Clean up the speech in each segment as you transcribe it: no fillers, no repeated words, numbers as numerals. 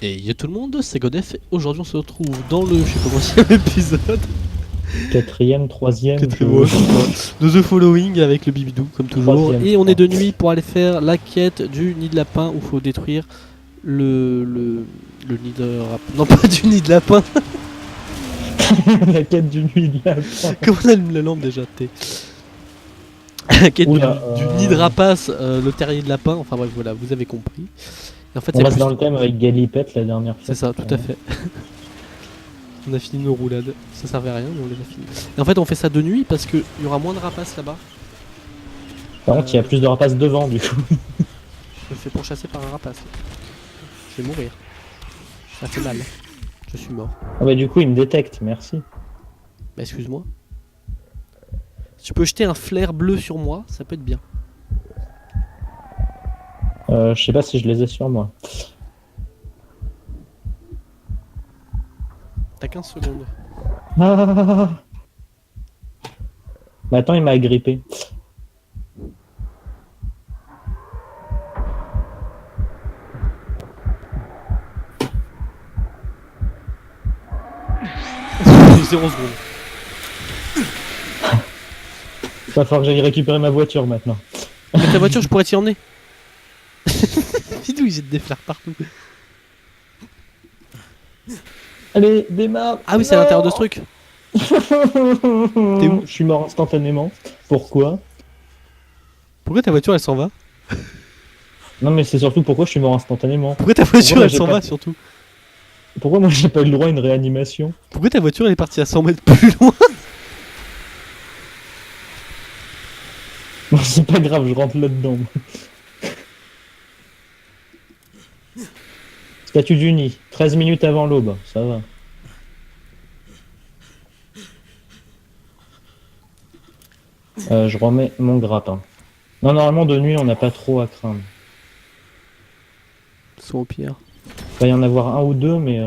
Et yo tout le monde, c'est Godef. Aujourd'hui on se retrouve dans le, je sais pas combien épisode. Quatrième, troisième, De The Following avec le Bibidou comme toujours. Troisième, Et on je est de nuit pour aller faire la quête du nid de lapin où il faut détruire le nid de lapin. Non pas du nid de lapin. la quête du nuit de lapin. Comment on allume la lampe déjà t'es la quête du nid de rapace, le terrier de lapin. Enfin bref voilà, vous avez compris. Et en fait, on reste dans le thème avec Galipette la dernière fois. C'est ça, tout à fait. On a fini nos roulades. Ça servait à rien, mais on les a fini. Et en fait, on fait ça de nuit parce qu'il y aura moins de rapaces là-bas. Par contre, il y a plus de rapaces devant du coup. Je me fais pourchasser par un rapace. Je vais mourir. Ça fait mal. Je suis mort. Ah bah du coup, il me détecte, merci. Bah excuse-moi. Si tu peux jeter un flair bleu sur moi, ça peut être bien. Je sais pas si je les ai sur moi. T'as 15 secondes. Ah bah attends, il m'a agrippé. J'ai 0 secondes. Va falloir que j'aille récupérer ma voiture maintenant. Mais ta voiture, je pourrais t'y emmener. Dis-nous, ils jettent des fleurs partout. Allez, démarre. Ah oui, c'est à l'intérieur de ce truc. T'es où? Je suis mort instantanément. Pourquoi? Pourquoi ta voiture, elle s'en va? Non mais c'est surtout pourquoi je suis mort instantanément. Pourquoi ta voiture, Pourquoi elle j'ai s'en pas- va surtout? Pourquoi moi j'ai pas eu le droit à une réanimation? Pourquoi ta voiture, elle est partie à 100 mètres plus loin? Non, c'est pas grave, je rentre là-dedans. Statue du nid, 13 minutes avant l'aube, ça va. Je remets mon grappin. Non, normalement de nuit on n'a pas trop à craindre. Ils sont au pire. Il va y en avoir un ou deux, mais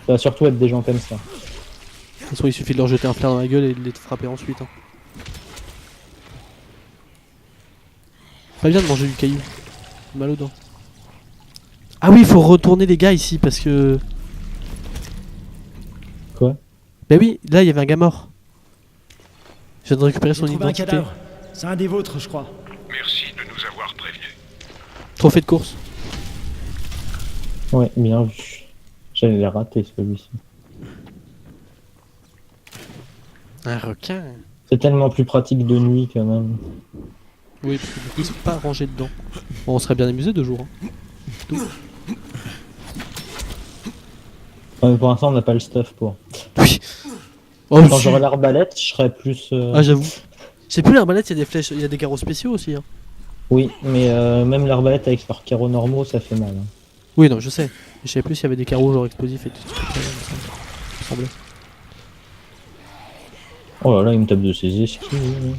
ça va surtout être des gens comme ça. De toute façon, il suffit de leur jeter un flair dans la gueule et de les frapper ensuite. Hein. Pas bien de manger du caillou. Mal aux dents. Ah oui, il faut retourner les gars ici parce que. Quoi? Bah oui, là il y avait un gars mort. Je viens de récupérer J'ai son trouvé un identité. cadavre. C'est un des vôtres, je crois. Merci de nous avoir prévenus. Trophée de course. Ouais, bien vu. J'allais les rater celui-ci. Un requin. C'est tellement plus pratique de nuit quand même. Oui, parce que du coup, ils sont pas rangés dedans. Bon, on serait bien amusé de jour. Hein. Ouais, mais pour l'instant on n'a pas le stuff pour. Oui. Oh, Quand si. j'aurai l'arbalète, je serai plus... Ah, j'avoue. C'est plus l'arbalète, il y a des flèches, il y a des carreaux spéciaux aussi. Hein. Oui, mais même l'arbalète avec leurs carreaux normaux, ça fait mal. Hein. Oui, non, je sais. Je savais plus s'il y avait des carreaux genre explosifs et tout. Il me semblait. Oh là là, il me tape de ses esquives.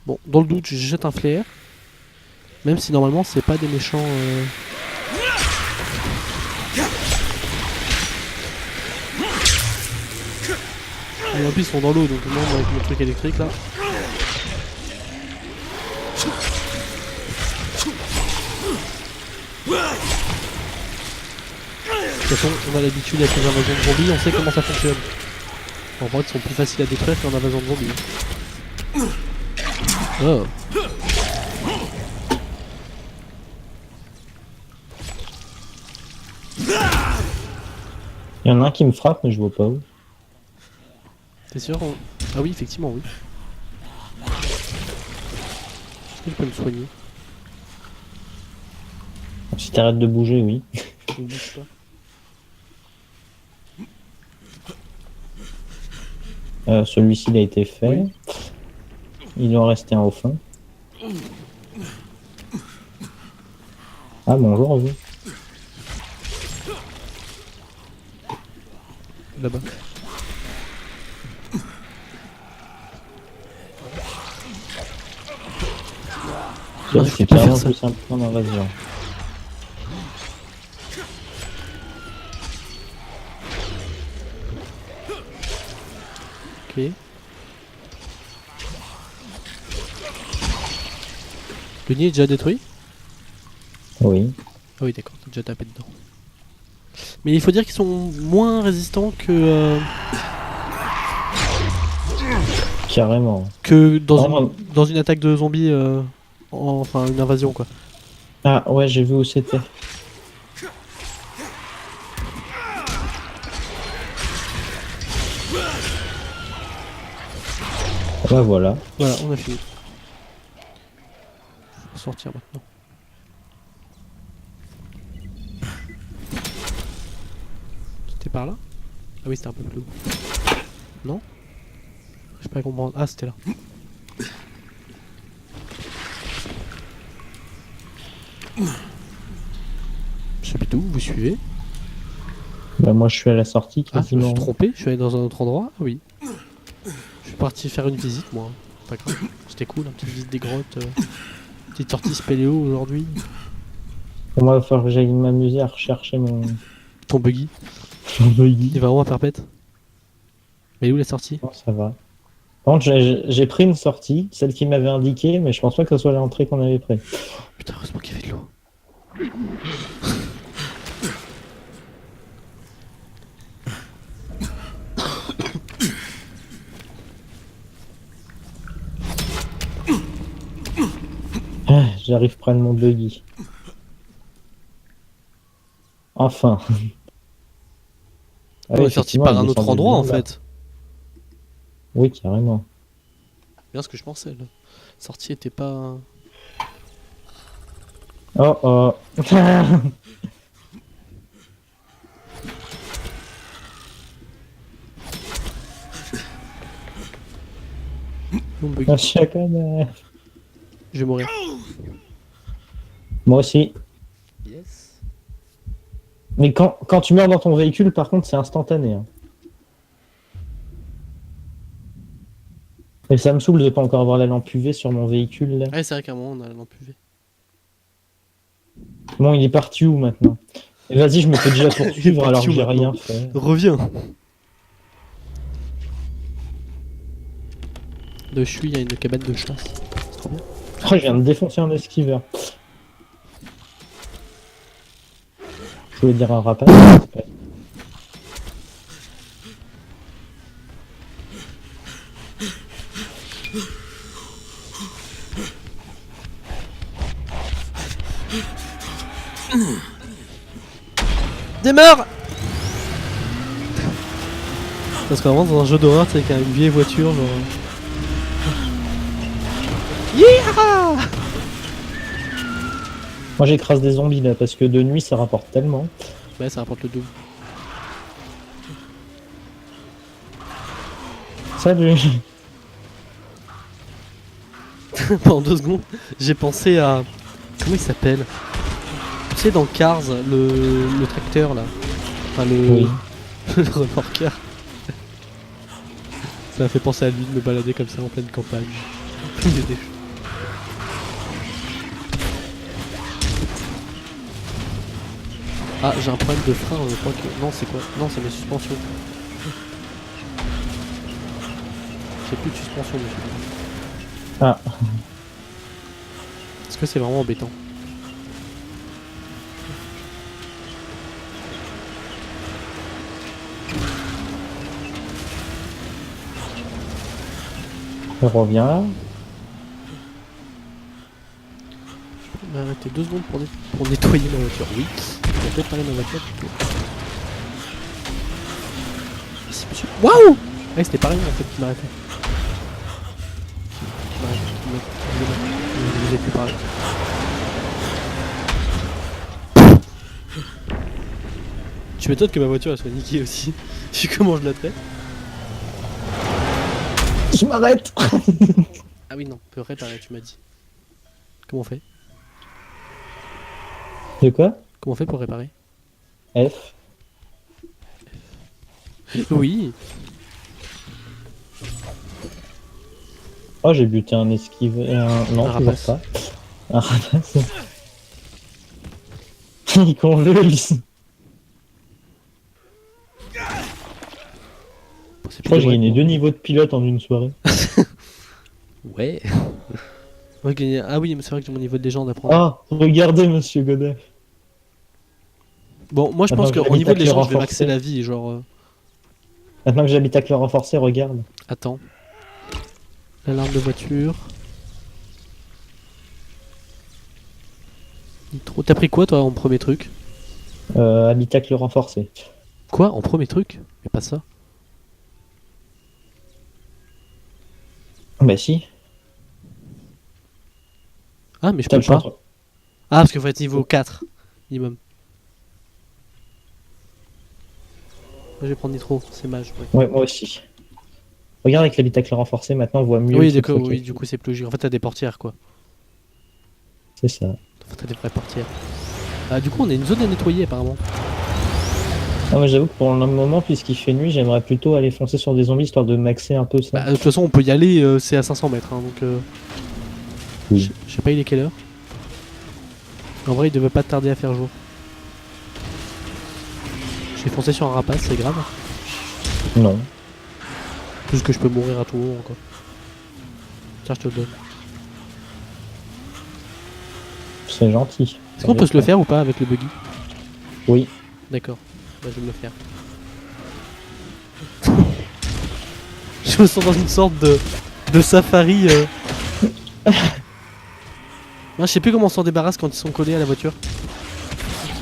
Bon, dans le doute, je jette un flair. Même si normalement, c'est pas des méchants. Et en plus, ils sont dans l'eau, donc même avec mon truc électrique là. De toute façon, on a l'habitude avec les invasions de zombies, on sait comment ça fonctionne. En vrai, ils sont plus faciles à détruire qu'en invasion de zombies. Oh. Il y en a un qui me frappe, mais je vois pas où. T'es sûr Ah oui, effectivement, oui. Est-ce que je peux me soigner? Si t'arrêtes de bouger, oui. Je ne bouge pas. Celui-ci, il a été fait. Oui. Il en restait un au fond. Ah, bonjour, vous. Là-bas. Ça, je c'est peux pas clairement faire ça. plus simple qu'en invasion. Ok. Le nid est déjà détruit? Oui. Ah oui, d'accord, t'as déjà tapé dedans. Mais il faut dire qu'ils sont moins résistants Carrément. que dans, Non, dans une attaque de zombies, enfin une invasion quoi. Ah ouais, j'ai vu où c'était. Bah voilà. Voilà, on a fini. Faut sortir maintenant. C'était par là? Ah oui, c'était un peu plus haut. Non? Je sais pas comprendre. Ah, c'était là. Je sais plus d'où, vous suivez? Bah moi je suis à la sortie Ah, je me suis quasiment. trompé, je suis allé dans un autre endroit? Ah oui. Je suis parti faire une visite, moi. Pas grave. C'était cool, une petite visite des grottes. Petite sortie spéléo aujourd'hui. Moi il va falloir que j'aille m'amuser à rechercher mon Ton buggy. buggy. Il va où à perpète? Mais où la sortie? Non, ça va. Par contre, j'ai pris une sortie, celle qui m'avait indiqué, mais je pense pas que ce soit l'entrée qu'on avait pris. Putain, heureusement qu'il y avait de l'eau. Ah, j'arrive près de mon buggy. Enfin. Ah On oui, est sorti effectivement, par elle un autre descendait endroit en bien, là. fait. Oui, carrément. Bien ce que je pensais. La sortie était pas. Oh oh. Mon buggy. Un chacun. Je vais mourir. Moi aussi. Yes. Mais quand tu meurs dans ton véhicule, par contre, c'est instantané. Hein. Et ça me saoule de pas encore avoir la lampe UV sur mon véhicule. Là. Ouais, c'est vrai qu'à un moment on a la lampe UV. Bon, il est parti où maintenant? Et vas-y, je me fais déjà poursuivre alors que j'ai rien maintenant. fait. Reviens. De chui, il y a une cabane de chasse. C'est trop bien. Oh, je viens de défoncer un esquiveur. Je voulais dire un rapace. Démarre. Parce qu'avant dans un jeu d'horreur, c'est avec une vieille voiture, genre. Yeah. Moi j'écrase des zombies là parce que de nuit ça rapporte tellement. Ouais, ça rapporte le double. Salut. Pendant 2 secondes, j'ai pensé à. Comment il s'appelle? Tu sais, dans Cars, le tracteur là. Enfin, Oui. le remorqueur. Ça m'a fait penser à lui de me balader comme ça en pleine campagne. Il y a des choses. Ah, j'ai un problème de frein, je crois que. Non, c'est quoi? Non, c'est mes suspensions. J'ai plus de suspension, monsieur. Ah. Est-ce que c'est vraiment embêtant? Je reviens là. Je peux m'arrêter 2 secondes pour nettoyer ma voiture. Oui, je vais peut-être parler de ma voiture plutôt. Merci monsieur. Waouh! Ouais, c'était pareil en fait qui m'arrêtait. Qui m'arrêtait, je vous ai plus parlé. Tu m'étonnes que ma voiture elle soit niquée aussi. Je sais comment je la traite. Je m'arrête. Ah oui, non, on peut réparer, tu m'as dit. Comment on fait? De quoi? Comment on fait pour réparer? F. Oui. Oh, j'ai buté un esquive. Non, Un toujours rapace. pas. Un rapace. Il convulse. Je crois que j'ai gagné 2 niveaux de pilote en une soirée. Ouais. Ouais, ah oui, mais c'est vrai que j'ai mon niveau de légende à prendre. Ah, regardez, monsieur Godet. Bon, moi je Attends, pense je qu'au vais niveau de habiter l'échange, je vais renforcé. maxer la vie, genre. Maintenant que j'habite avec le renforcé, regarde. Attends. L'alarme de voiture. Nitro. T'as pris quoi toi en premier truc? Habiter avec le renforcé. Quoi en premier truc? Mais pas ça. Bah si. Ah, mais je T'as peux le choix pas. entre- Ah, parce qu'il faut être niveau 4 minimum. Moi, je vais prendre Nitro, c'est mage. Ouais. Ouais, moi aussi. Regarde avec l'habitacle renforcé, maintenant on voit mieux Oui, le truc d'accord, sur oui, lequel- du coup c'est plus logique. En fait, t'as des portières quoi. C'est ça. Enfin, t'as des vraies portières. Ah, du coup, on a une zone à nettoyer apparemment. Ah, moi j'avoue que pour le moment, puisqu'il fait nuit, j'aimerais plutôt aller foncer sur des zombies histoire de maxer un peu ça. Bah, de toute façon, on peut y aller, c'est à 500 mètres. Hein, donc, Oui. je sais pas, il est quelle heure. En vrai, il devait pas tarder à faire jour. J'ai foncé sur un rapace, c'est grave. Non. Plus que je peux mourir à tout moment quoi. Tiens, je te le donne. C'est gentil. Est-ce qu'on peut se le faire ou pas avec le buggy? Oui. D'accord, bah, je vais me le faire. Je me sens dans une sorte de safari. Ah, je sais plus comment on s'en débarrasse quand ils sont collés à la voiture.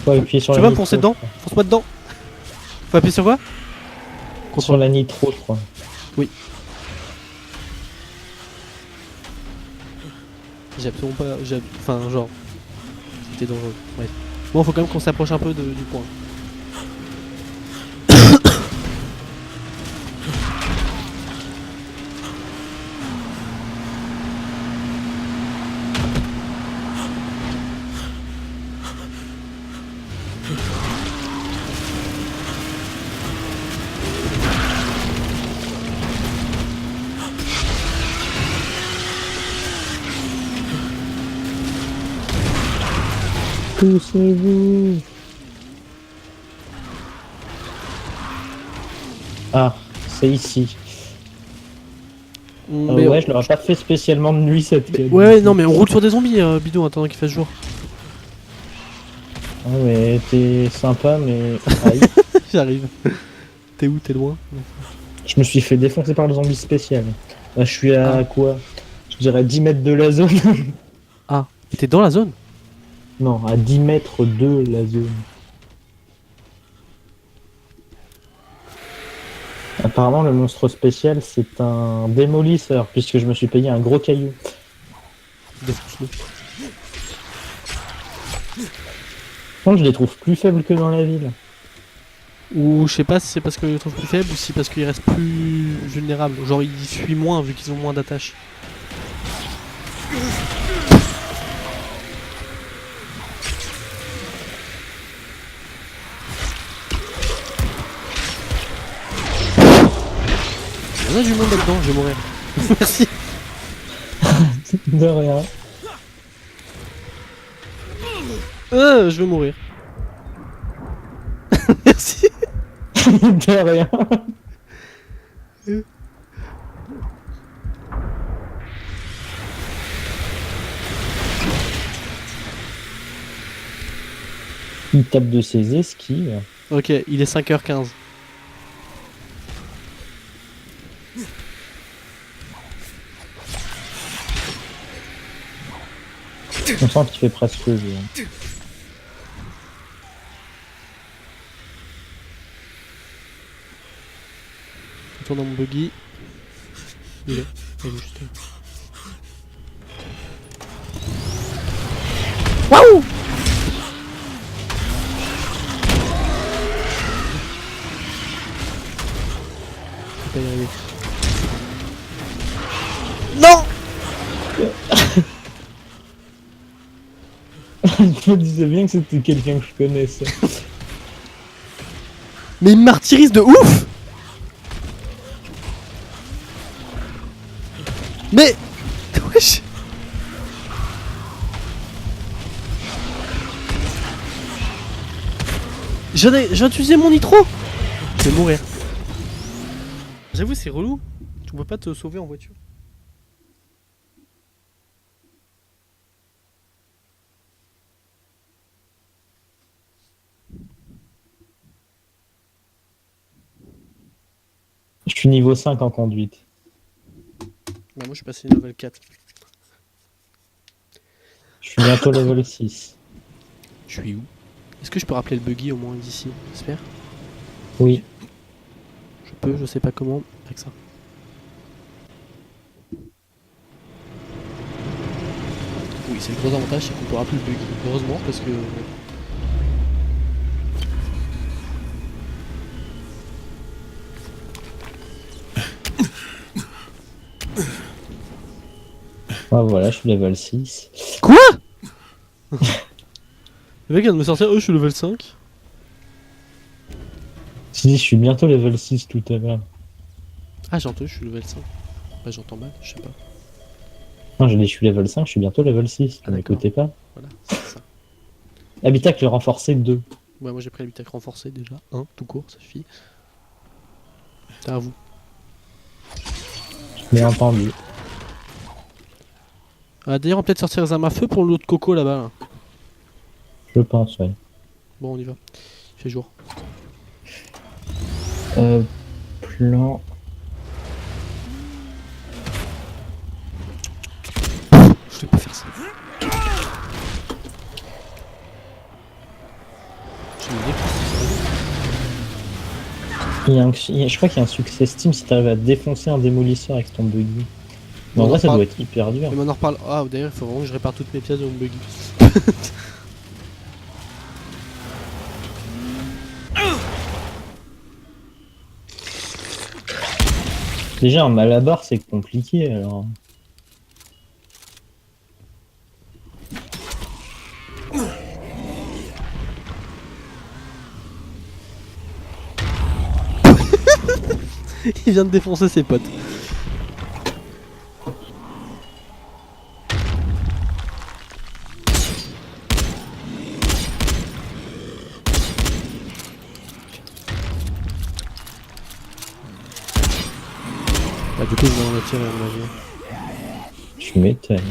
Faut appuyer sur Tu la vas me nitro, foncer dedans? je crois. Fonce-moi dedans. Faut appuyer sur quoi? Sur la nitro, je crois. Oui. J'ai absolument pas. Enfin, genre. C'était dangereux. Ouais. Bon, faut quand même qu'on s'approche un peu du point. Poussez-vous. Ah, c'est ici. Mais ouais, je l'aurais pas fait spécialement de nuit cette quête. ouais, non, mais on roule sur des zombies, bidon, en attendant qu'il fasse jour. Ah, mais t'es sympa, mais. Aïe. J'arrive. T'es où? T'es loin? Je me suis fait défoncer par le zombie spécial. Là, je suis à Ah. quoi? Je dirais 10 mètres de la zone. Ah, t'es dans la zone? Non, à 10 mètres de la zone. Apparemment, le monstre spécial, c'est un démolisseur, puisque je me suis payé un gros caillou. Défonce-le. Par contre, je les trouve plus faibles que dans la ville. Ou je sais pas si c'est parce qu'ils sont plus faibles ou si parce qu'ils restent plus vulnérables. Genre ils fuient moins vu qu'ils ont moins d'attache. Il y en a du monde là-dedans, je vais mourir. Merci. De rien. Je vais mourir. Merci. De rien. Il tape de ses esquives. Ok, il est 5h15. On sent qu'il fait presque jour. Je tourne dans mon buggy. Il est juste. Waouh! Je vais pas y arriver. Non! Je me disais bien que c'était quelqu'un que je connaissais. Mais il me martyrise de ouf! Mais... Wesh! J'ai utilisé mon nitro! Je vais mourir. J'avoue c'est relou. Tu peux pas te sauver en voiture. Je suis niveau 5 en conduite. Bah, moi je suis passé level 4. Je suis bientôt level 6. Je suis où? Est-ce que je peux rappeler le buggy au moins d'ici? J'espère. Oui. Je peux, je sais pas comment, avec ça. Oui, c'est le gros avantage, c'est qu'on peut rappeler le buggy. Heureusement, parce que... Ah voilà, je suis level 6. Quoi? Le mec vient de me sortir, je suis level 5. Si, je suis bientôt level 6 tout à l'heure. Ah, j'ai entendu, je suis level 5. Bah, j'entends mal, je sais pas. Non, j'ai dit je suis level 5, je suis bientôt level 6. Ah, Vous d'accord. m'écoutez pas? Voilà, c'est ça. Habitacle renforcé 2. Ouais, moi j'ai pris l'habitacle renforcé déjà. Un, tout court, ça suffit. C'est à vous. Je l'ai entendu. Ah, d'ailleurs, on peut peut-être sortir les armes à feu pour l'autre coco là-bas. Là. Je pense, ouais. Bon, on y va. Il fait jour. Plan... Je vais pas faire ça. J'ai une idée Je crois qu'il y a un succès Steam si t'arrives à défoncer un démolisseur avec ton buggy. Mais en On vrai, en ça parle. doit être hyper dur. Mais on en reparle. Ah, d'ailleurs, il faut vraiment que je répare toutes mes pièces de mon buggy. Déjà, un malabar, c'est compliqué, alors... Il vient de défoncer ses potes. Bah, du coup, je vais en tirer à mon avis. Je m'étonne.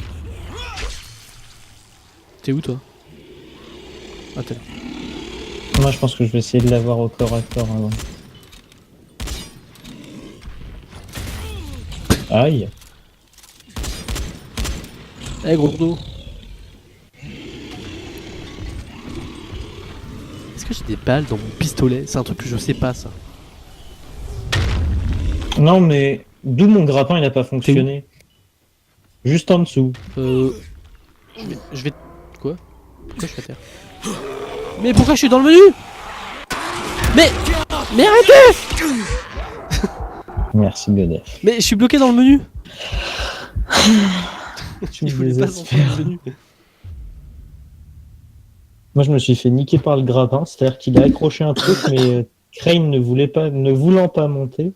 T'es où toi? Ah, t'es là. Moi, je pense que je vais essayer de l'avoir au corps à corps avant. Aïe. Eh, gros dos. Est-ce que j'ai des balles dans mon pistolet? C'est un truc que je sais pas, ça. Non, mais d'où mon grappin, il a pas fonctionné. Juste en dessous. Je vais... Quoi? Pourquoi je suis à terre? Mais pourquoi je suis dans le menu? Mais arrêtez! Merci, Godef. Mais je suis bloqué dans le menu. Tu Il me voulait pas sortir désespères. du menu. Moi, je me suis fait niquer par le grappin, c'est-à-dire qu'il a accroché un truc, mais Crane ne voulant pas monter.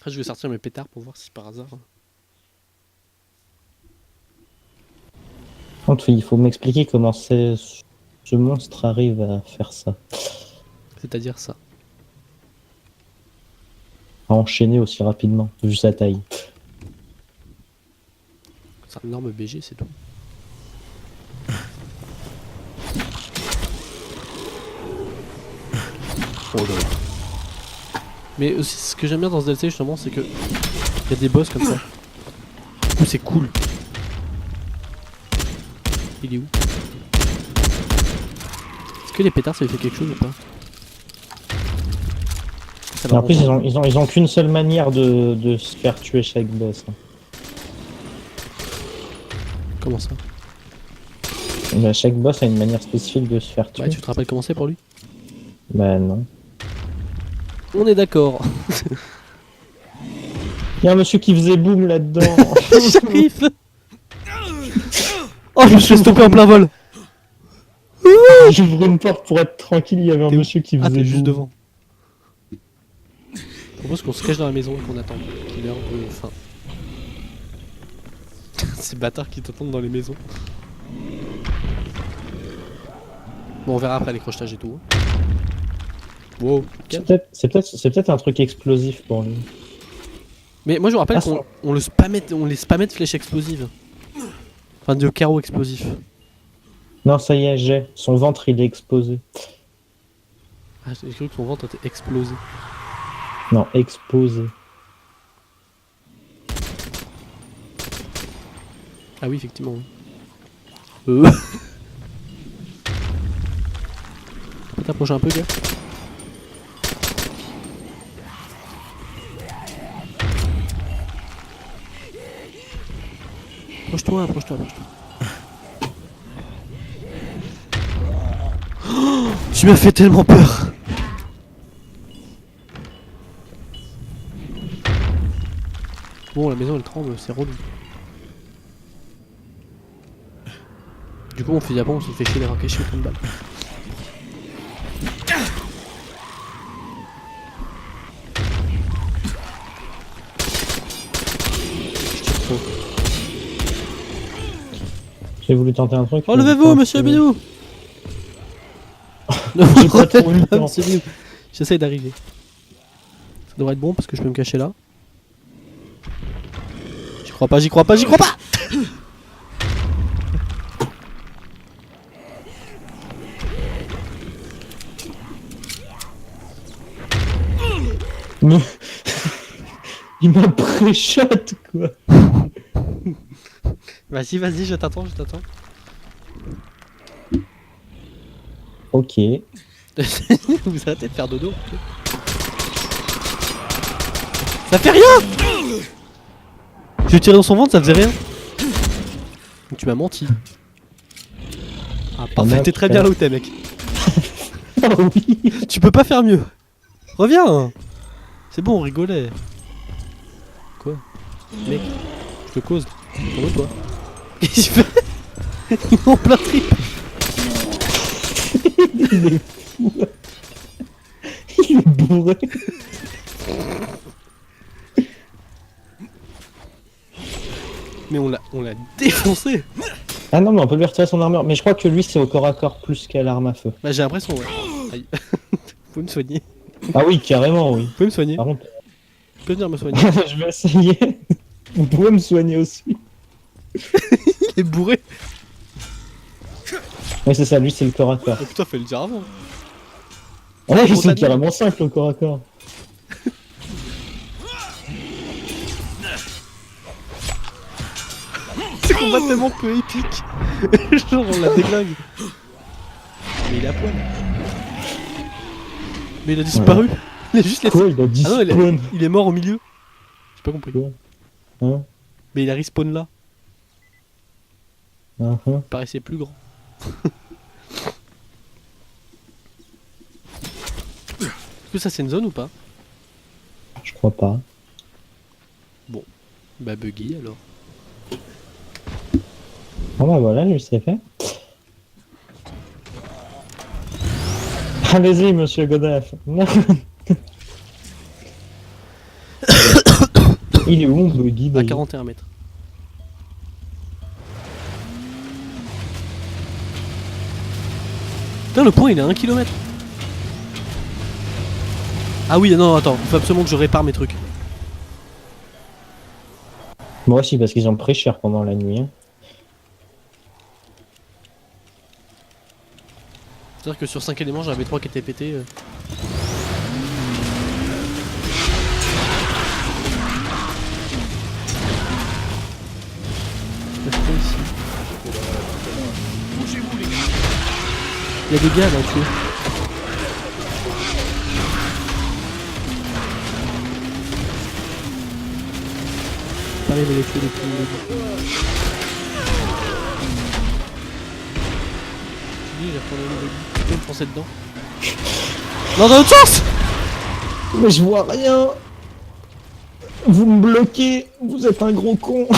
Ah, je vais sortir mes pétards pour voir si par hasard... Contre, il faut m'expliquer comment ce monstre arrive à faire ça. C'est-à-dire ça. À enchaîner aussi rapidement, vu sa taille. C'est un énorme BG, c'est tout. Oh là là. Mais aussi, ce que j'aime bien dans ce DLC justement, c'est que il y a des boss comme ça. Du coup, c'est cool. Il est où? Est-ce que les pétards ça lui fait quelque chose ou pas? Ça Et leur en plus, rend- ils ont qu'une seule manière de se faire tuer chaque boss. Hein. Comment ça? Bah, chaque boss a une manière spécifique de se faire tuer. Ouais, tu te rappelles comment c'est pour lui? Bah non. On est d'accord. Il y a un monsieur qui faisait boum là-dedans. J'arrive. Oh, je me suis fait stopper en plein vol. J'ouvre une porte pour être tranquille, il y avait un T'es où? monsieur qui faisait Ah, t'es juste boum. devant. Je propose qu'on se cache dans la maison et qu'on attende qu'il ait un peu faim. Ces bâtards qui t'attendent dans les maisons. Bon, on verra après les crochetages et tout. hein. Wow, calme. C'est peut-être un truc explosif pour lui. Mais moi je me rappelle Ah, qu'on les spammait de flèches explosives. Enfin de carreaux explosifs. Non, ça y est, j'ai. Son ventre, il est exposé. Ah, j'ai cru que son ventre était explosé. Non, exposé. Ah oui, effectivement. On peut t'approcher un peu, gars. Approche-toi, approche-toi, approche-toi. Oh, tu m'as fait tellement peur. Bon, la maison elle tremble, c'est relou. Du coup, on fait diamant, on se fait chier les roquets chez autant de balles. Je tire trop. J'ai voulu tenter un truc. Oh, mais levez-vous, putain, monsieur c'est- Bidou. J'ai pas trop eu le temps. Monsieur Bidou. J'essaye d'arriver. Ça devrait être bon parce que je peux me cacher là. J'y crois pas, j'y crois pas, j'y crois pas. Mais... Il m'a pré-shot quoi. Vas-y, vas-y, je t'attends, je t'attends. Ok. Vous arrêtez de faire dodo. Ok. Ça fait rien. J'ai tiré dans son ventre, ça faisait rien. Donc tu m'as menti. Ah parfait, t'es très bien là où t'es mec. Ah oui. Tu peux pas faire mieux. Reviens. C'est bon, on rigolait. Quoi? Mec, je te cause. Pour toi. Qu'est-ce que tu fais? Il est en plein trip. Il est fou. Il est bourré. Mais on l'a défoncé. Ah non mais on peut lui retirer son armure. Mais je crois que lui c'est au corps à corps plus qu'à l'arme à feu. Bah j'ai l'impression, ouais. Aïe. Faut me soigner. Ah oui carrément oui. Vous pouvez me soigner. Par contre, Tu peux venir me soigner. je vais essayer. Vous pouvez me soigner aussi. Il est bourré. Ouais c'est ça, lui c'est le corps à corps. Oh putain, fais le dire avant. Ah là ils Bon, sont t'as carrément 5 le corps à corps. C'est combat tellement peu épique. Genre on la déglingue. Mais il est à poil. Mais il a disparu. Il a juste laissé. Quoi, il a dit Ah non, spawn. il est mort au milieu. J'ai pas compris. Quoi Hein Mais il a respawn là. Hein Il paraissait plus grand. Est-ce que ça c'est une zone ou pas? Je crois pas. Bah buggy alors. Ah bah voilà, lui c'est fait. Allez-y monsieur Godef. Il est où mon buggy À d'ailleurs 41 mètres. Putain, le point il est à 1 km. Ah oui, non, attends, faut absolument que je répare mes trucs. Moi aussi parce qu'ils ont pris cher pendant la nuit. Hein. C'est-à-dire que sur 5 éléments, j'en avais 3 qui étaient pétés. Il y a des gars là à tuer. Pareil, mais les tuer depuis le début. J'ai retourné le début. Je peux me foncer dedans. Non, dans l'autre sens! Mais je vois rien. Vous me bloquez. Vous êtes un gros con.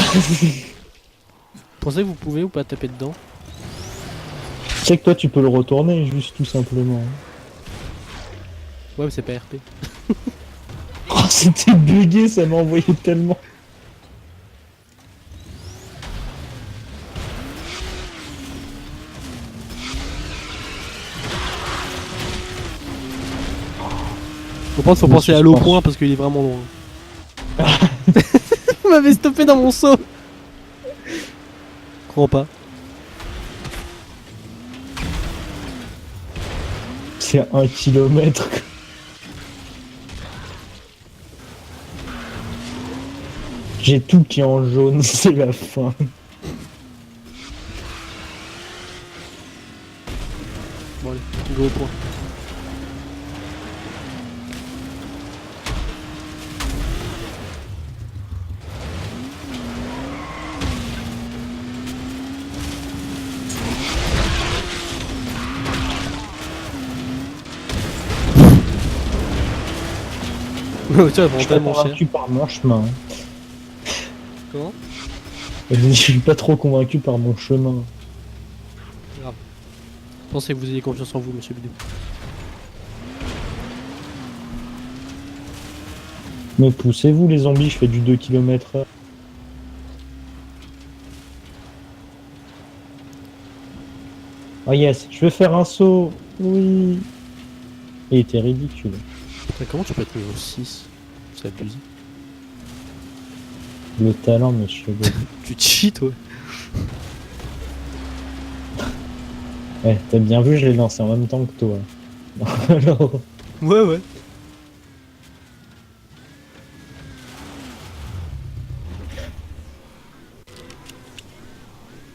Pensez que vous pouvez ou pas taper dedans? Tu sais que toi tu peux le retourner juste tout simplement. Ouais, mais c'est pas RP. Oh c'était bugué, ça m'a envoyé tellement. Je pense qu'il faut penser à l'eau point parce qu'il est vraiment loin. Vous m'avez stoppé dans mon saut. Je comprends pas. C'est à 1 kilomètre. J'ai tout qui est en jaune, c'est la fin. Bon allez, go au point. Tiens, Je suis pas tellement cher. convaincu par mon chemin. Comment? Je suis pas trop convaincu par mon chemin. Pensez que vous ayez confiance en vous, monsieur Bidou. Mais poussez-vous les zombies, je fais du 2 km/h. Oh yes, je vais faire un saut. Oui. Il était ridicule. Putain, comment tu peux être niveau 6? C'est abusé. Le talent, monsieur. Tu cheats, ouais. Ouais, t'as bien vu, je l'ai lancé en même temps que toi. Alors, Ouais, ouais.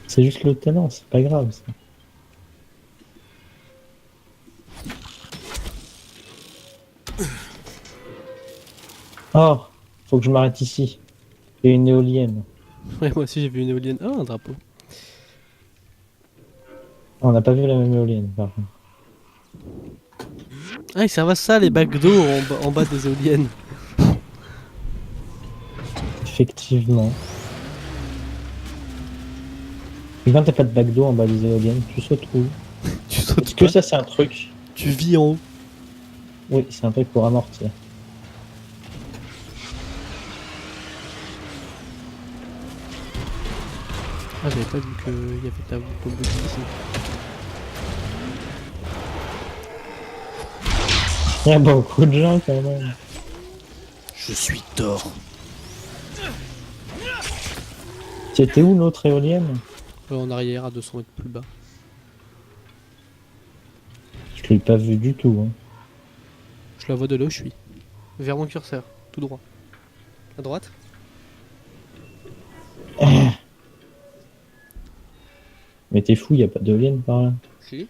c'est juste le talent, c'est pas grave ça. Oh, faut que je m'arrête ici. Il y a une éolienne. Ouais, moi aussi j'ai vu une éolienne. Ah, un drapeau. On n'a pas vu la même éolienne, par contre. Ah, ils servent à ça, les bacs d'eau en bas des éoliennes. Effectivement. Et quand t'as pas de bac d'eau en bas des éoliennes, tu sautes où? Tu sautes Est-ce que pas, ça c'est un truc? tu vis en haut. Oui, c'est un truc pour amortir. Ah, j'avais pas vu qu'il y avait de la bombe ici. Il y a beaucoup de gens quand même. Je suis Thor. C'était où l'autre éolienne? En arrière, à 200 mètres plus bas. Je l'ai pas vu du tout. Hein. Je la vois de là où je suis. Vers mon curseur, tout droit. À droite? Mais t'es fou, y a pas d'éolienne par là. Si.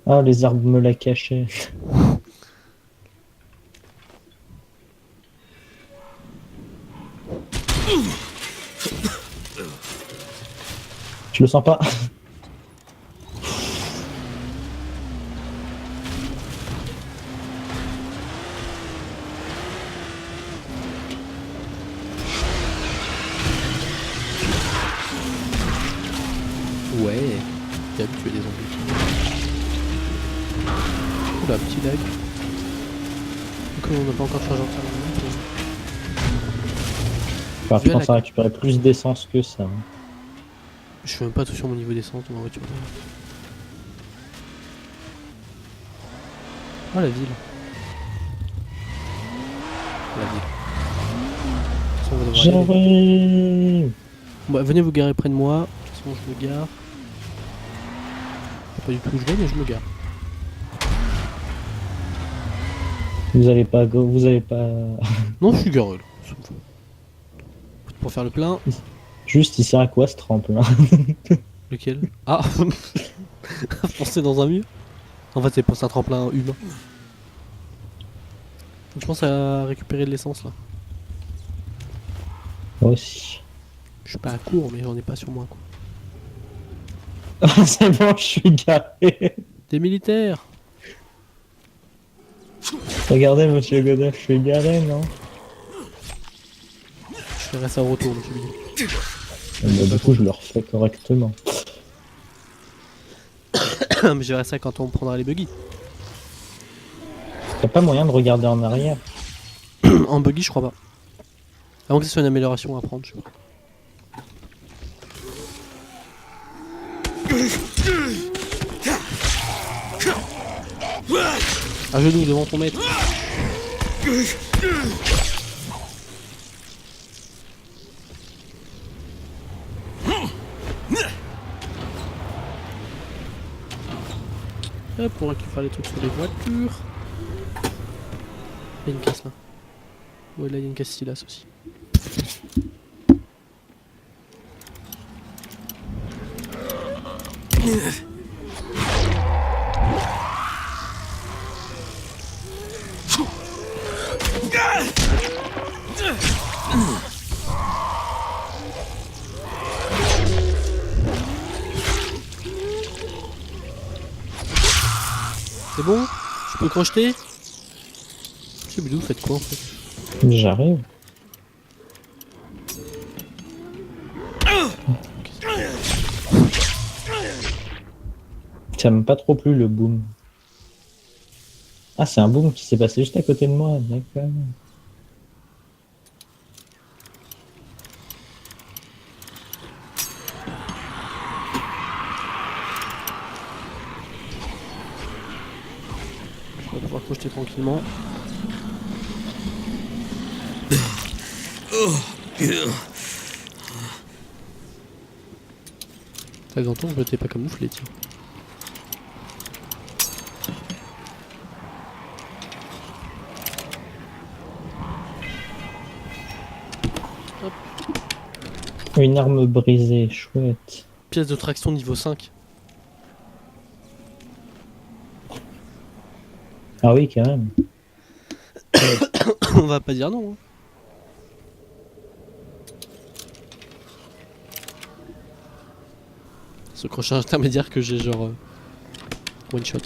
Ah, les arbres me la cachaient. Je le sens pas. Ouais. T'es habitué des zombies. Oula, petit lag. Donc on n'a pas encore chargé en termes. Enfin, je pense à récupérer plus d'essence que ça. Hein. Je fais même pas tout sur mon niveau d'essence de ma voiture. Oh la ville. La ville. De toute façon, on va devoir y aller. J'arrive. Bon, bah, venez vous garer près de moi. De toute façon, je me gare. Pas du tout où je vais, mais je me gare. Vous allez pas go, vous allez pas. Non, je suis garé là. Ça me fait. Pour faire le plein. Juste, il sert à quoi ce tremplin? Lequel? Ah. Foncer dans un mur. En fait, c'est pour un tremplin humain. Donc, je pense à récupérer de l'essence là. Moi aussi. Je suis pas à court, mais j'en ai pas sur moi quoi. C'est bon, je suis garé. Des militaires. Regardez, monsieur Godin, je suis garé, non? Je ferai ça au retour, monsieur Billy. Bah, du coup, je le refais correctement. Mais je verrai ça quand on prendra les buggy. T'as pas moyen de regarder en arrière? En buggy, je crois pas. Avant que ce soit une amélioration à prendre, je sais pas. À genoux devant ton maître. Hop, on récupère les trucs sur les voitures. Il y a une caisse là. Ouais, là il y a une caisse Silas aussi. C'est bon? Je peux crocheter? Monsieur Bidou, faites quoi en fait? J'arrive. Ça m'a pas trop plu le boom. Ah, c'est un boom qui s'est passé juste à côté de moi, d'accord. On va pouvoir crocheter tranquillement. Ça faisait longtemps que je m'étais pas camouflé, tiens. Une arme brisée, chouette. Pièce de traction niveau 5. Ah oui, quand même. On va pas dire non. Hein. Ce crochet intermédiaire que j'ai genre one shot.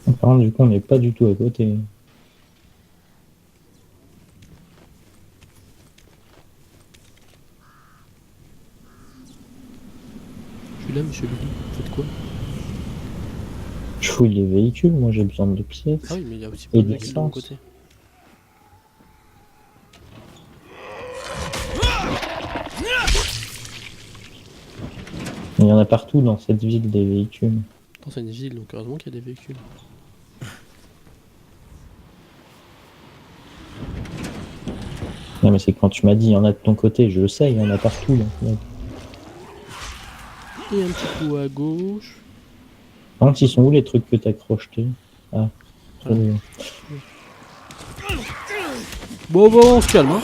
Par contre, du coup, on n'est pas du tout à côté. Je suis là, monsieur Bidou. Vous faites quoi? Je fouille les véhicules, moi j'ai besoin de pièces. Ah oui, mais il y a aussi Et plein de véhicules de mon d'essence. côté. Il y en a partout dans cette ville des véhicules. Attends, c'est une ville, donc heureusement qu'il y a des véhicules. Non mais c'est quand tu m'as dit il y en a de ton côté, je le sais, il y en a partout là. Et un petit coup à gauche. Par contre, ils sont où les trucs que t'as crochetés? Ah, trop bien. Bon, on se calme, hein.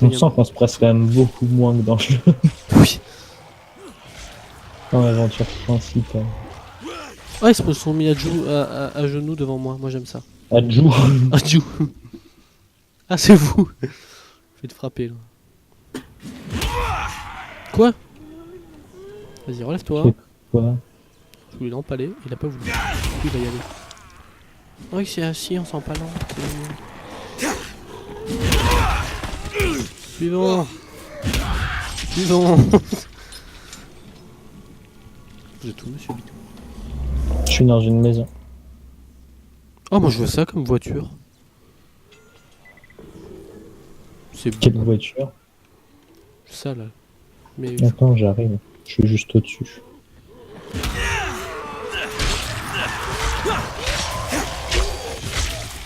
On sent qu'on se presse quand même beaucoup moins que dans le jeu. Oui. Dans l'aventure principale. Ah, ils se sont mis à genoux devant moi. Moi, j'aime ça. Adju. Adjou. Ah, c'est vous. Je vais te frapper, là. Quoi? Vas-y, relève-toi. Quoi? Je voulais l'empaler, il a pas voulu. Du coup, il va y aller. Oh, il s'est assis en s'empalant. Suivant. Suivant. Vous êtes où, monsieur Bidou? Je suis dans une maison. Oh, moi je veux ça comme voiture. C'est Quelle beau. voiture? Ça là. Mais Attends, j'arrive. Je suis juste au-dessus.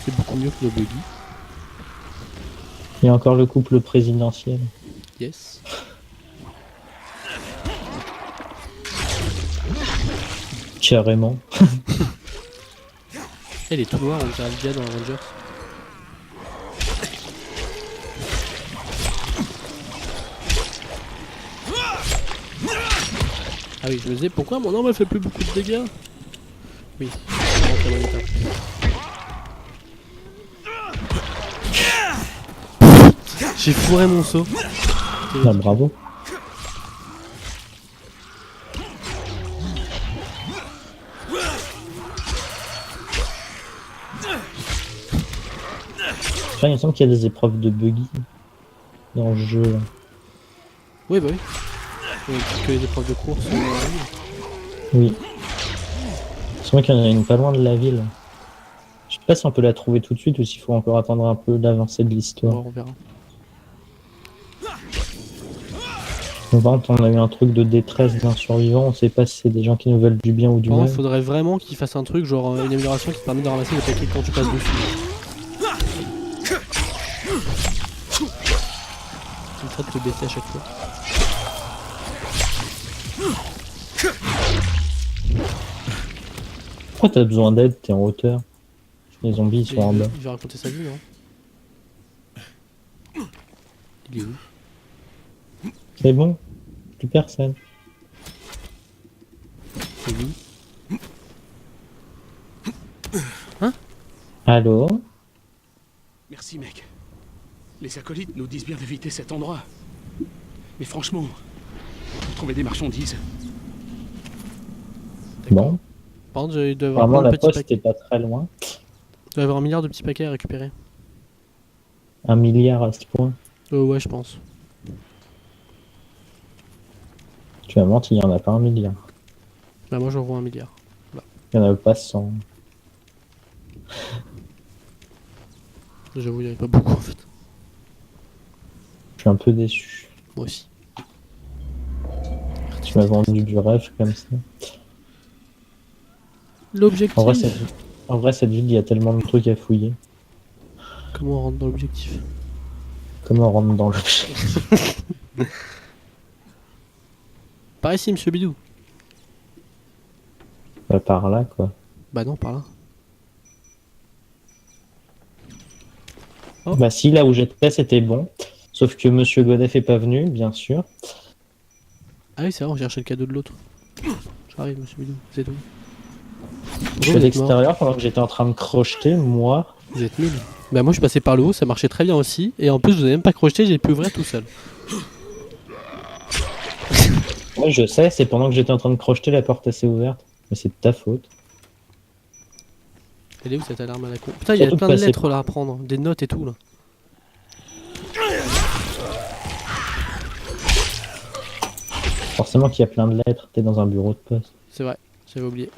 c'est beaucoup mieux que le buggy. Il y a encore le couple présidentiel. Yes. Carrément. Elle est tout noire, on dirait le gars dans Avengers. Ah oui, je me disais pourquoi mon arme elle fait plus beaucoup de dégâts. Oui, c'est vraiment très bon état. J'ai fourré mon saut. Ah, bravo. Enfin, il me semble qu'il y a des épreuves de buggy dans le jeu. Là. Oui, bah oui. Que les épreuves de course. Oui. C'est vrai qu'il y en a une pas loin de la ville. Je sais pas si on peut la trouver tout de suite ou s'il faut encore attendre un peu l'avancée de l'histoire. Bon, on verra. Par contre, on a eu un truc de détresse d'un survivant, on sait pas si c'est des gens qui nous veulent du bien ou du Par mal. contre, faudrait vraiment qu'ils fassent un truc genre une amélioration qui te permet de ramasser les paquets quand tu passes dessus. Tu me traites de te baisser à chaque fois. Pourquoi t'as besoin d'aide? T'es en hauteur. Les zombies ils sont en bas. Il va raconter sa vie, non? Il est où? C'est bon. Plus personne. C'est lui. Allô? Merci, mec. Les acolytes nous disent bien d'éviter cet endroit. Mais franchement, pour trouver des marchandises, Bon. Par contre, il doit y avoir Vraiment, plein de la petits poste paquets. était pas très loin. Il doit y avoir 1 milliard de petits paquets à récupérer. 1 milliard à ce point. Ouais, je pense. Tu vas mentir, il y en a pas 1 milliard. Bah, moi, j'en vois 1 milliard. Il y en a pas 100. J'avoue, il n'y avait pas beaucoup en fait. Je suis un peu déçu. Moi aussi. Tu m'as vendu du rêve comme ça. L'objectif. En vrai, cette ville, il y a tellement de trucs à fouiller. Comment on rentre dans l'objectif? Comment on rentre dans l'objet? Par ici, monsieur Bidou. Bah, par là, quoi. Bah non, par là. Oh. Bah si, là où j'étais, c'était bon. Sauf que Monsieur Godef est pas venu, bien sûr. Ah oui, c'est vrai, on cherchait le cadeau de l'autre. J'arrive, monsieur Bidou. Vous êtes où? Je suis à l'extérieur pendant que j'étais en train de crocheter, moi. Vous êtes nuls. Bah moi je suis passé par le haut, ça marchait très bien aussi. Et en plus vous avez même pas crocheté, j'ai pu ouvrir tout seul. Ouais, je sais, c'est pendant que j'étais en train de crocheter, la porte s'est ouverte. Mais c'est de ta faute. Elle est où cette alarme à la con? Putain, il y a Surtout plein de passer lettres là à prendre, des notes et tout là. Forcément qu'il y a plein de lettres, t'es dans un bureau de poste. C'est vrai, j'avais oublié.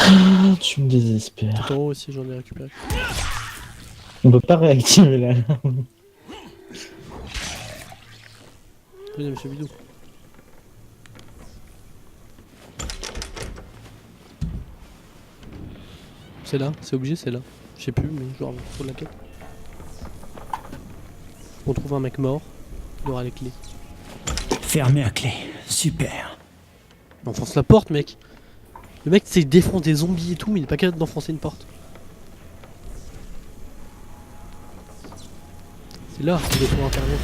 Ah, tu me désespères. Tout en haut aussi j'en ai récupéré. On peut pas réactiver l'alarme. Venez monsieur Bidou. C'est là, c'est obligé, c'est là. Je sais plus, mais genre sur la quête. On trouve un mec mort, il aura les clés. Fermé à clé. Super. On enfonce la porte, mec. Le mec, c'est il défonce des zombies et tout, mais il est pas capable d'enfoncer une porte. C'est là qu'il est pour intervenir.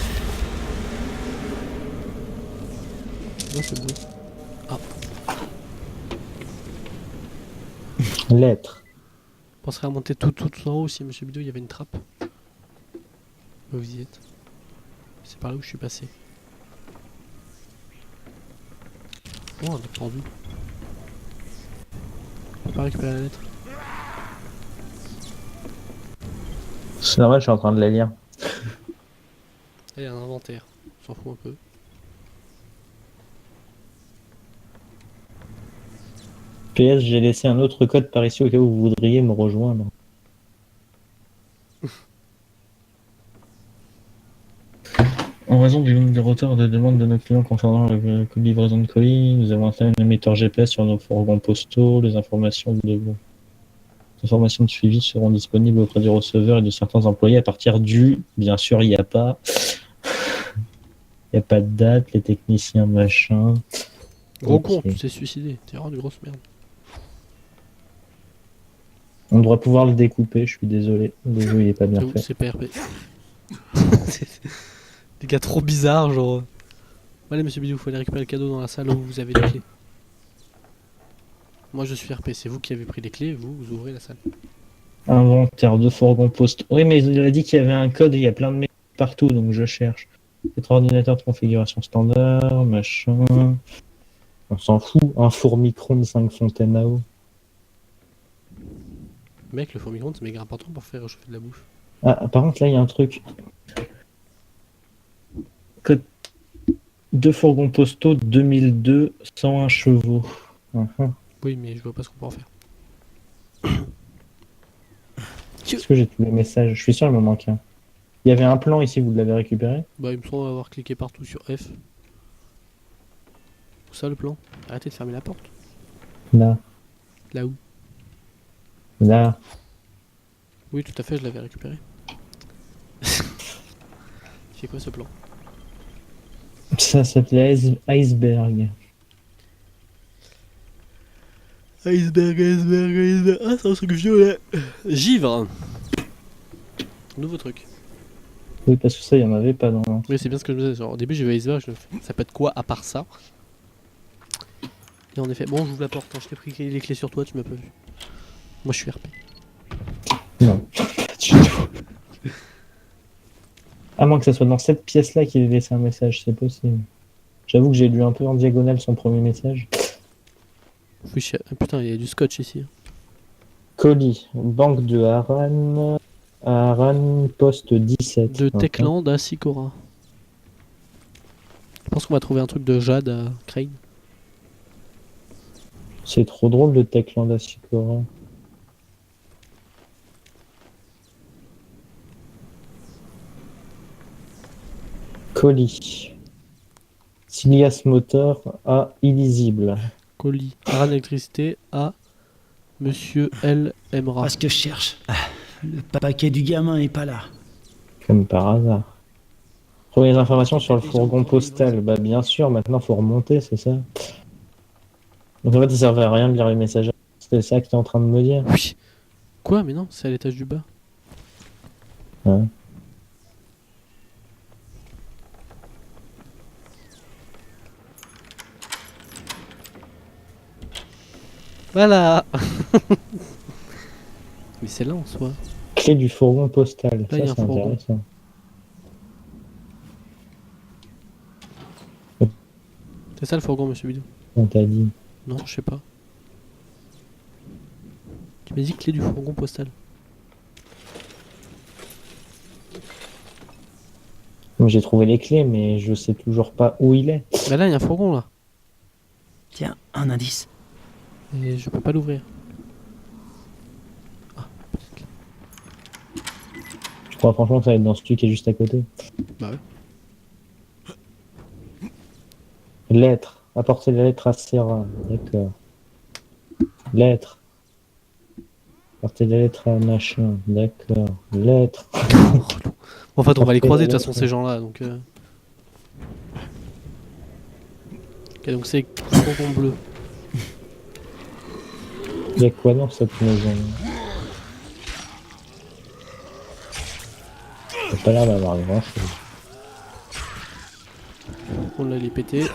Non, c'est bon. Lettres. Je penserais à monter tout en haut si monsieur Bidou il y avait une trappe. Où vous y êtes? C'est par là où je suis passé. Oh, on est pendu. On peut pas récupérer la lettre. C'est normal, je suis en train de la lire. Il y a un inventaire. On s'en fout un peu. PS, j'ai laissé un autre code par ici au cas où vous voudriez me rejoindre. En raison du nombre de retards de demandes de nos clients concernant la livraison de colis, nous avons installé un émetteur GPS sur nos fourgons postaux. Les informations de suivi seront disponibles auprès du receveur et de certains employés à partir du... Bien sûr, il n'y a pas... Il n'y a pas de date, les techniciens machin... Gros Ok. con, tu t'es suicidé. T'es vraiment une grosse merde. On doit pouvoir le découper, je suis désolé. Le jeu il est pas bien J'avoue, fait. c'est pas RP. Des gars trop bizarres, genre. Allez, monsieur Bidou, faut aller récupérer le cadeau dans la salle où vous avez les clés. Moi je suis RP, c'est vous qui avez pris les clés, vous ouvrez la salle. Inventaire de fourgon poste. Oui, mais il a dit qu'il y avait un code et il y a plein de mecs partout, donc je cherche. Votre ordinateur de configuration standard, machin. On s'en fout. Un four micro-ondes 5 fontaines à eau. Mec, le four micro-ondes c'est méga important pour faire réchauffer de la bouffe. Ah, par contre, là, il y a un truc. Code 2 fourgons postaux 2002, 101 chevaux. Oui, mais je vois pas ce qu'on peut en faire. Est-ce que j'ai tous les messages? Je suis sûr, il me manque un. Il y avait un plan ici, vous l'avez récupéré? Bah, il me semble avoir cliqué partout sur F. Où ça le plan? Arrêtez de fermer la porte. Là. Là où? Là. Oui, tout à fait, je l'avais récupéré. C'est quoi ce plan? Ça s'appelait Iceberg. Iceberg, iceberg, iceberg. Ah, c'est un truc violet. Givre. Nouveau truc. Oui, parce que ça, il y en avait pas dans. Oui, c'est bien ce que je me disais. Genre, au début, j'ai vu iceberg, je me fais, ça peut être quoi à part ça? Et en effet, bon, j'ouvre la porte. Hein. Je t'ai pris les clés sur toi, tu m'as pas vu. Moi, je suis RP. Non, pas du tout. À moins que ce soit dans cette pièce-là qu'il ait laissé un message, c'est possible. J'avoue que j'ai lu un peu en diagonale son premier message. Oui, ah, putain, il y a du scotch ici. Colis, banque de Haran, Haran, poste 17. De Techland à Sikora. Je pense qu'on va trouver un truc de Jade à Crane. C'est trop drôle de Techland à Sikora. Colis. Silias Motor à illisible. Colis. Aran électricité à Monsieur L. Emra. Pas ce que je cherche. Ah, le paquet du gamin est pas là. Comme par hasard. Premières informations sur le fourgon postal. Bah bien sûr, maintenant faut remonter, c'est ça. Donc en fait, il servait à rien de lire les messages. C'était ça que tu es en train de me dire. Oui. Quoi? Mais non, c'est à l'étage du bas. Ouais. Voilà. Mais c'est là en soi. Clé du fourgon postal. Là, il y a Ça, un c'est fourgon. intéressant. C'est ça le fourgon, monsieur Bidou? On t'a dit. Non, je sais pas. Tu m'as dit clé du fourgon postal. Moi, j'ai trouvé les clés, mais je sais toujours pas où il est. Bah là, il y a un fourgon là. Tiens, un indice. Et je peux pas l'ouvrir. Ah, petite clé. Je crois franchement que ça va être dans celui qui est juste à côté. Bah ouais. Lettre. Apporter la lettre à Serra. D'accord. Lettre. Apporter la lettre à machin. D'accord. Lettre. En fait, on va les Après, croiser de toute ouais, façon, ouais. ces gens-là. Donc, ok, donc c'est fourgon bleu. Il y a quoi dans cette maison? Ça a pas l'air d'avoir grand chose. On l'a les pété.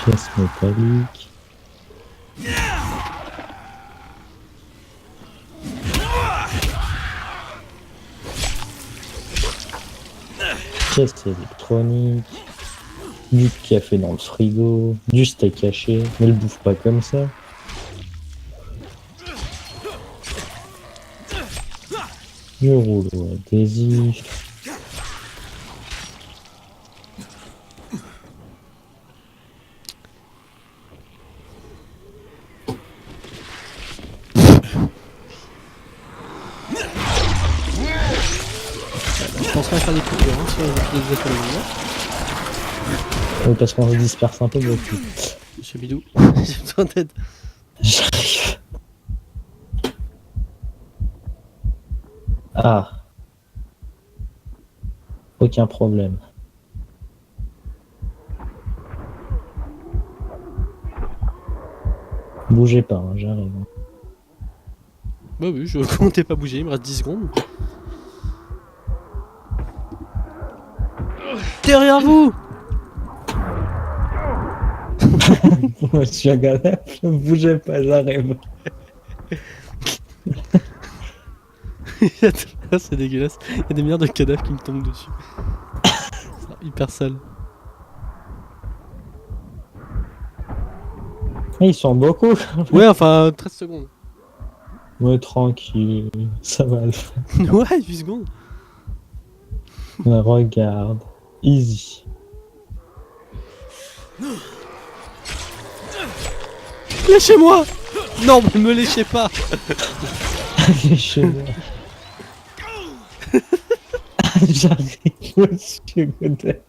Pièce métallique. Pièce électronique. Du café dans le frigo. Du steak haché. Mais le bouffe pas comme ça. Du rouleau adhésif. Je penserais à faire des coupures hein, sur les utilisations de l'univers. Oui, parce qu'on se disperse un peu beaucoup. Monsieur Bidou, j'ai besoin d'aide. J'arrive. Ah. Aucun problème. Bougez pas, hein, j'arrive. Bah oui, je comptais pas bouger, il me reste 10 secondes. Derrière vous! Monsieur Galef, ne bougez pas, j'arrive. C'est dégueulasse. Il y a des milliards de cadavres qui me tombent dessus. C'est hyper sale. Ils sont beaucoup. Ouais, enfin, 13 secondes. Ouais, tranquille, ça va le faire. Ouais, 8 secondes. Regarde, easy. Lâchez-moi! Non, mais me léchez pas! Lâchez-moi. J'arrive, monsieur Godet.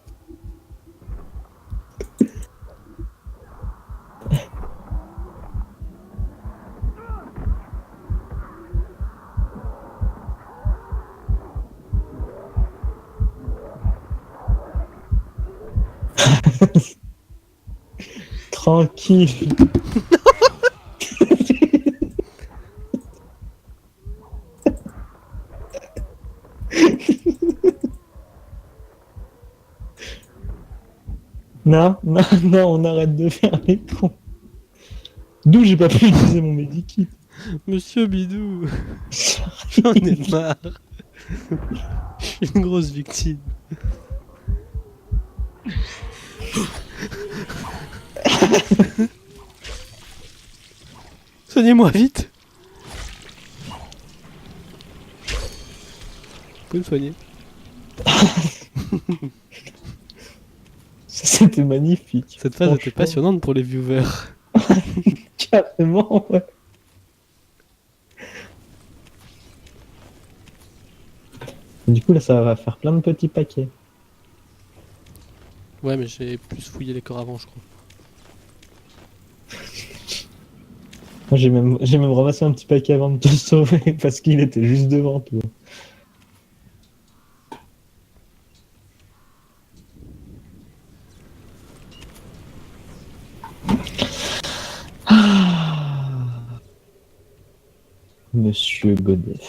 tranquille. Non, non, non, on arrête de faire les cons. D'où j'ai pas pu utiliser mon medikit. Monsieur Bidou, j'en ai marre. Je suis une grosse victime. Soignez-moi vite. Vous pouvez me soigner. C'était magnifique. Cette phase était Franchement. passionnante pour les viewers. Carrément, ouais. Du coup, là, ça va faire plein de petits paquets. Ouais, mais j'ai plus fouillé les corps avant, je crois. Moi, j'ai même ramassé un petit paquet avant de te sauver parce qu'il était juste devant toi. Monsieur Godet.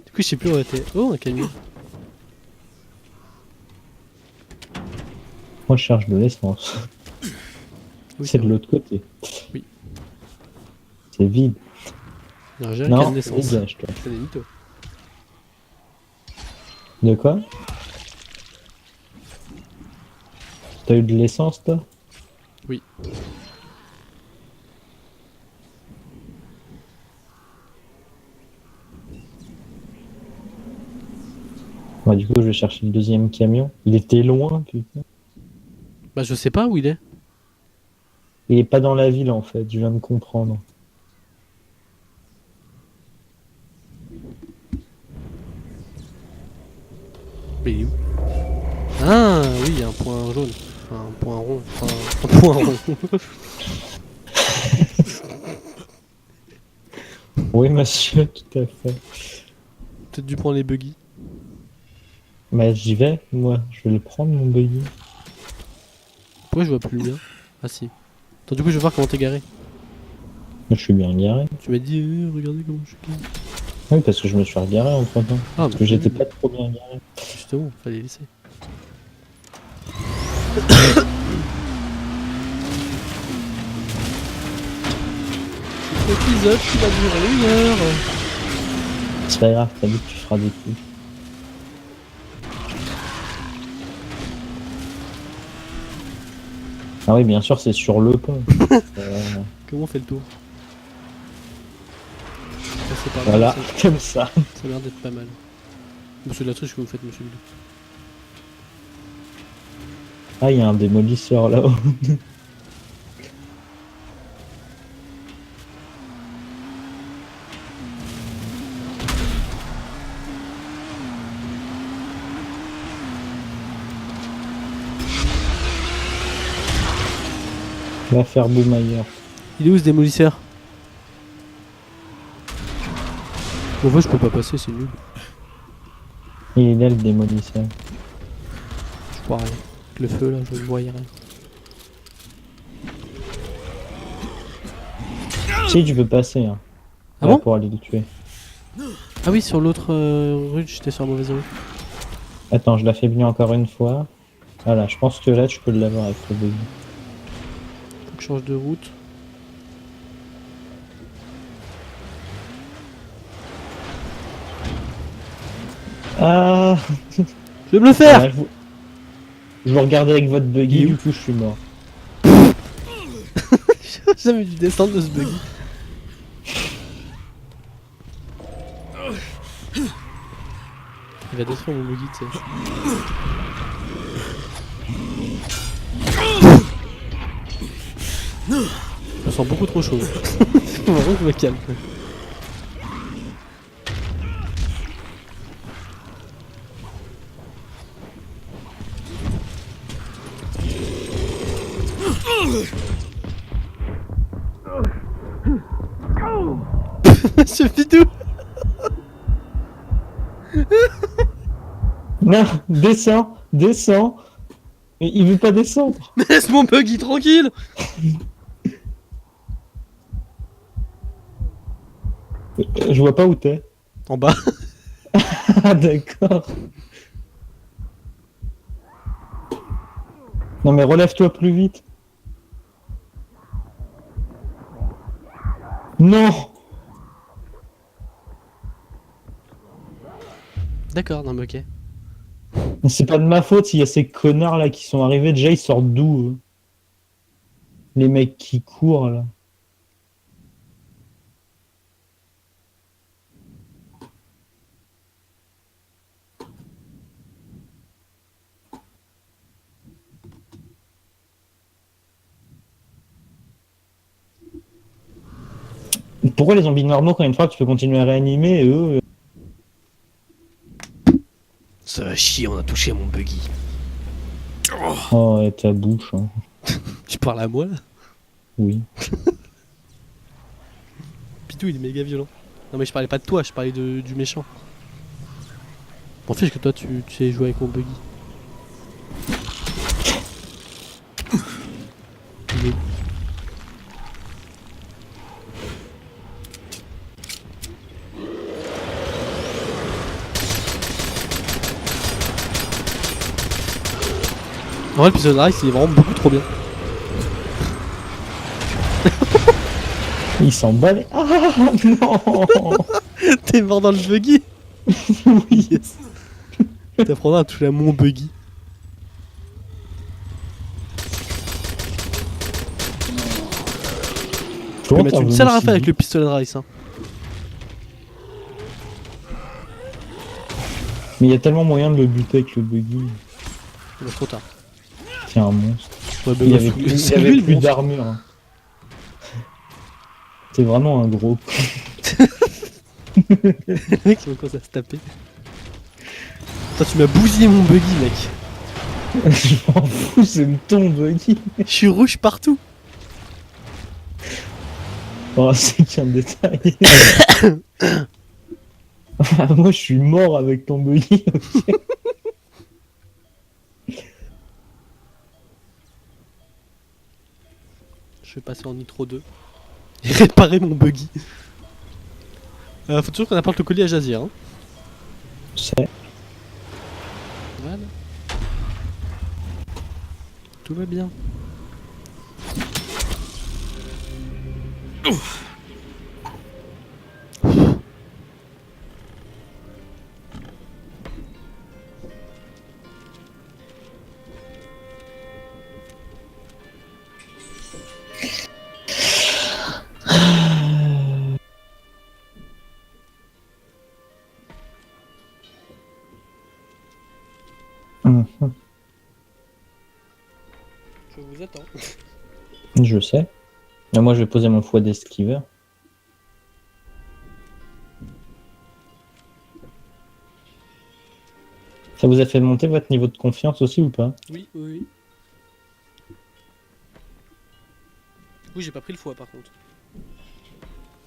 Du coup, je sais plus où on était. Oh, un camion. Moi, je cherche de l'essence. Oui, C'est de l'autre côté. Oui. C'est vide. Non, j'ai un Non, canne d'essence. dégage, toi. C'est des mythos. De quoi? T'as eu de l'essence, toi? Oui. Ouais, du coup, je vais chercher le deuxième camion. Il était loin, putain. Bah, je sais pas où il est. Il est pas dans la ville, en fait, je viens de comprendre. Mais il est où? Ah, oui, il y a un point jaune. Enfin, un point rond. Enfin, un point rond. Oui, monsieur, tout à fait. Peut-être dû prendre les buggy. Bah, j'y vais, moi. Je vais le prendre, mon buggy. Pourquoi je vois plus le mien? Ah, si. Attends, du coup, je vais voir comment t'es garé. Je suis bien garé. Tu m'as dit, regardez comment je suis garé. Oui, parce que je me suis regaré entre temps. Ah, Parce que j'étais pas trop bien garé. Justement, fallait laisser. Cet épisode qui va durer 1 heure. C'est pas grave, t'as dit que tu feras des coups. Ah oui, bien sûr, c'est sur le pont. Comment on fait le tour? Passer par là, Voilà, ça- comme ça. Ça a l'air d'être pas mal. Bon, c'est de la triche que vous faites, monsieur Bidou. Ah, il y a un démolisseur là-haut. L'affaire Boumailleur. Il est où ce démolisseur? En vrai, je peux pas passer, c'est nul. Il est là le démolisseur. Je vois rien. Avec le feu là, je ne voyais rien. Si, tu peux passer. Hein. Ah Là, bon? pour aller le tuer. Ah oui, sur l'autre rue, j'étais sur la mauvaise rue. Attends, je l'affaiblis encore une fois. Voilà, je pense que là, tu peux l'avoir avec le buggy. Faut que je change de route. Ah, Je vais me le faire! voilà, je vous regardais avec votre buggy, Il est du où coup, je suis mort. J'ai jamais dû descendre de ce buggy. Il va détruire mon buggy, tu sais. Je me sens beaucoup trop chaud. Faut vraiment que je me calme. Monsieur Bidou! Non, descends, descends. Mais il veut pas descendre. Mais laisse mon buggy tranquille. Je vois pas où t'es. En bas. Ah d'accord. Non mais relève-toi plus vite. Non. D'accord, non mais ok. C'est pas de ma faute s'il y a ces connards là qui sont arrivés. Déjà ils sortent d'où eux? Les mecs qui courent là. Pourquoi les zombies normaux quand une fois tu peux continuer à réanimer et eux Ça va chier, on a touché à mon buggy. Oh et ta bouche hein. Tu parles à moi là? Oui. Pitou il est méga violent. Non mais je parlais pas de toi, je parlais du méchant. M'en fiche que toi tu sais jouer avec mon buggy. Il est- En vrai, l'épisode Rise, il est vraiment beaucoup trop bien. Ils s'emballent. Ah non. T'es mort dans le buggy. Oui. Yes. T'apprendras à toucher à mon buggy. Je peux mettre une seule rafale avec le pistolet de Rice. Hein. Mais il y a tellement moyen de le buter avec le buggy. Il est trop tard. C'est un monstre. Ouais, bah, Il y bah, avait faut- plus, il y c'est avait lui, le plus monstre. d'armure. Hein. C'est vraiment un gros. Le mec, il va commencer à se taper. Toi, tu m'as bousillé mon buggy, mec. Je m'en fous, c'est ton buggy. Je suis rouge partout. Oh, c'est qu'un détail. Ah, moi, je suis mort avec ton buggy. Je vais passer en Nitro 2. Et réparer mon buggy. Faut toujours qu'on apporte le colis à Jazir. Hein. C'est. Voilà. Tout va bien. Je vous attends. Je sais. Mais moi, je vais poser mon foie d'esquiveur. Ça vous a fait monter votre niveau de confiance aussi ou pas? Oui, oui, oui. Oui, j'ai pas pris le foie par contre.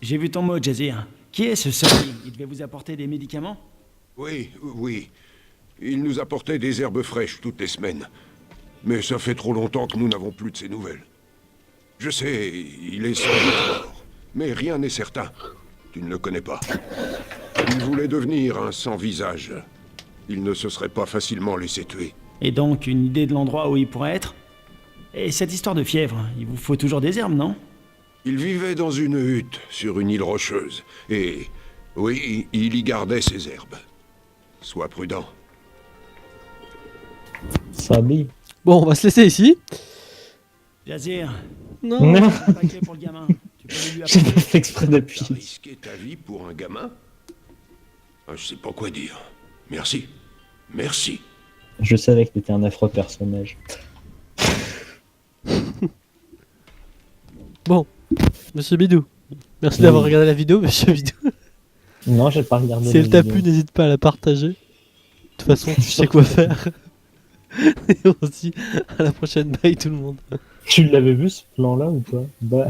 J'ai vu ton mot, Jazir. Qui est ce Sully? Il devait vous apporter des médicaments? Oui, oui. Il nous apportait des herbes fraîches toutes les semaines. Mais ça fait trop longtemps que nous n'avons plus de ses nouvelles. Je sais, il est sans doute mort. Mais rien n'est certain. Tu ne le connais pas. Il voulait devenir un sans-visage. Il ne se serait pas facilement laissé tuer. Et donc, une idée de l'endroit où il pourrait être? Et cette histoire de fièvre, il vous faut toujours des herbes, non? Il vivait dans une hutte sur une île rocheuse. Et oui, il y gardait ses herbes. Sois prudent. Sabi. Bon, on va se laisser ici. Jazir, Non. Non, un paquet pour le gamin. Tu peux le lui j'ai apporter? pas fait exprès T'as d'appuyer. risqué ta vie pour un gamin? Ah, je sais pas quoi dire. Merci. Merci. Je savais que t'étais un affreux personnage. Bon, Monsieur Bidou. Merci Oui. d'avoir regardé la vidéo, Monsieur Bidou. Non, j'ai pas regardé. Si la elle t'a vidéo. plu, n'hésite pas à la partager. De toute façon, tu sais quoi faire. Et on se dit à la prochaine. Bye tout le monde. Tu l'avais vu ce plan-là ou pas? Bah.